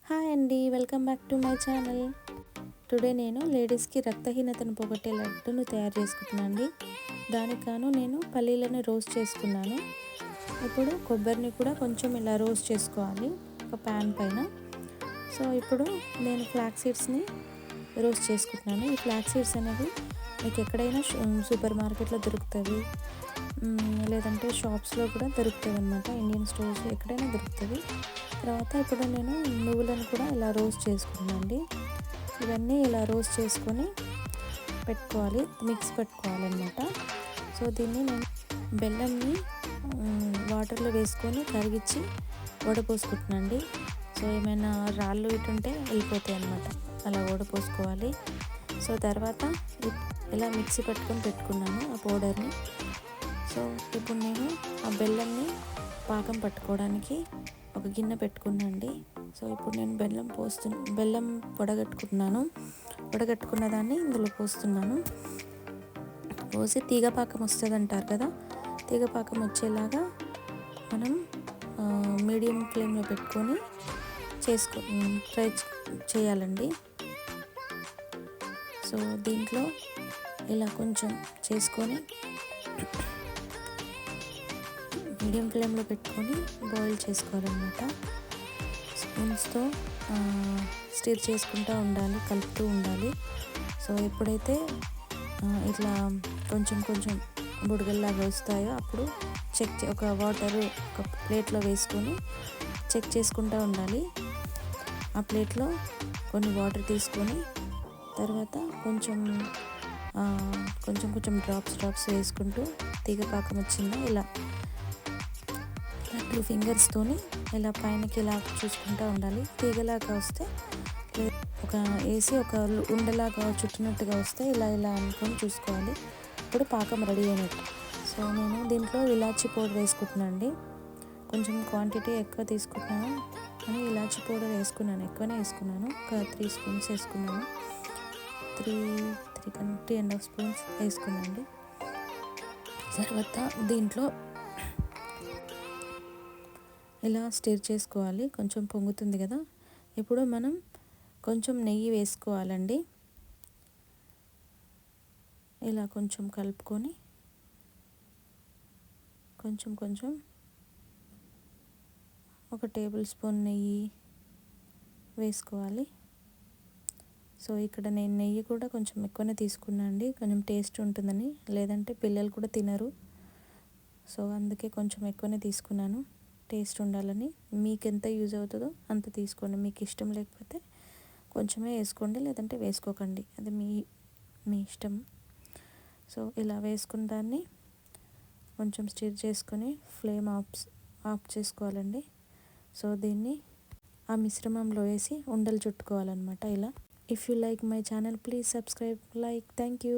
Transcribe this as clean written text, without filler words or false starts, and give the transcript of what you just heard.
Hi అండి, welcome back to my channel. Today నేను లేడీస్కి రక్తహీనతను పోగొట్టే లడ్డును తయారు చేసుకుంటున్నాను అండి. దానికి గాను నేను పల్లీలను రోస్ట్ చేసుకున్నాను. ఇప్పుడు కొబ్బరిని కూడా కొంచెం ఇలా రోస్ట్ చేసుకోవాలి ఒక ప్యాన్ పైన. సో ఇప్పుడు నేను ఫ్లాక్స్ సీడ్స్ని రోస్ట్ చేసుకుంటున్నాను. ఈ ఫ్లాక్స్ సీడ్స్ అనేవి మీకు ఎక్కడైనా సూపర్ మార్కెట్లో దొరుకుతుంది, లేదంటే షాప్స్లో కూడా దొరుకుతుంది అనమాట. ఇండియన్ స్టోర్స్ ఎక్కడైనా దొరుకుతుంది. తర్వాత ఇప్పుడు నేను నువ్వులను కూడా ఇలా రోస్ట్ చేసుకున్నాను అండి. ఇవన్నీ ఇలా రోస్ట్ చేసుకొని పెట్టుకోవాలి, మిక్స్ పెట్టుకోవాలన్నమాట. సో దీన్ని నేను బెల్లంని వాటర్లో వేసుకొని కరిగించి వడపోసుకుంటున్నాను అండి. సో ఏమైనా రాళ్ళు ఇటుంటే వెళ్ళిపోతాయి అన్నమాట, అలా వడపోసుకోవాలి. సో తర్వాత ఇలా మిక్సీ పెట్టుకున్నాను ఆ పౌడర్ని. సో ఇప్పుడు నేను ఆ బెల్లంని పాకం పట్టుకోవడానికి ఒక గిన్నె పెట్టుకున్నాండి. సో ఇప్పుడు నేను బెల్లం వడగట్టుకున్న దాన్ని ఇందులో పోస్తున్నాను. పోసి తీగపాకం వస్తుంది అంటారు కదా, తీగపాకం వచ్చేలాగా మనం మీడియం ఫ్లేమ్లో పెట్టుకొని ట్రై చేయాలండి. సో దీంట్లో ఇలా కొంచెం చేసుకొని మీడియం ఫ్లేమ్లో పెట్టుకొని బాయిల్ చేసుకోవాలన్నమాట. స్పూన్స్తో స్టిర్ చేసుకుంటూ ఉండాలి, కలుపుతూ ఉండాలి. సో ఎప్పుడైతే ఇట్లా కొంచెం బుడగల్లాగా వస్తాయో అప్పుడు ఒక ప్లేట్లో వేసుకొని చెక్ చేసుకుంటూ ఉండాలి. ఆ ప్లేట్లో కొన్ని వాటర్ తీసుకొని తర్వాత కొంచెం డ్రాప్స్ వేసుకుంటూ తీగపాకం వచ్చిందా ఇలా 2 ఫింగర్స్తోని ఇలా పైనకి ఇలా చూసుకుంటూ ఉండాలి. తీగలాగా వస్తే ఒక ఉండలాగా చుట్టినట్టుగా వస్తే ఇలా అనుకొని చూసుకోవాలి. ఇప్పుడు పాకం రెడీ అయినట్టు. సో నేను దీంట్లో ఇలాచీ పౌడర్ వేసుకుంటున్నాను అండి. కొంచెం క్వాంటిటీ ఎక్కువ తీసుకుంటున్నాను అని ఇలాచీ పౌడర్ ఎక్కువనే వేసుకున్నాను. ఒక 3 స్పూన్స్ వేసుకున్నాను. 3.5 స్పూన్స్ వేసుకున్నాను అండి. తర్వాత దీంట్లో ఇలా స్టిర్ చేసుకోవాలి. కొంచెం పొంగుతుంది కదా, ఇప్పుడు మనం కొంచెం నెయ్యి వేసుకోవాలండి. ఇలా కొంచెం కలుపుకొని కొంచెం ఒక టేబుల్ స్పూన్ నెయ్యి వేసుకోవాలి. సో ఇక్కడ నేను నెయ్యి కూడా కొంచెం ఎక్కువనే తీసుకున్నాను అండి, కొంచెం టేస్ట్ ఉంటుందని. లేదంటే పిల్లలు కూడా తినరు. సో అందుకే కొంచెం ఎక్కువనే తీసుకున్నాను, టేస్ట్ ఉండాలని. మీకు ఎంత యూజ్ అవుతుందో అంత తీసుకోండి. మీకు ఇష్టం లేకపోతే కొంచెమే వేసుకోండి, లేదంటే వేసుకోకండి, అది మీ ఇష్టం. సో ఇలా వేసుకున్న దాన్ని కొంచెం స్టిర్ చేసుకొని ఫ్లేమ్ ఆఫ్ చేసుకోవాలండి. సో దీన్ని ఆ మిశ్రమంలో వేసి ఉండలు చుట్టుకోవాలన్నమాట ఇలా. If you like my channel, please subscribe, like. Thank you.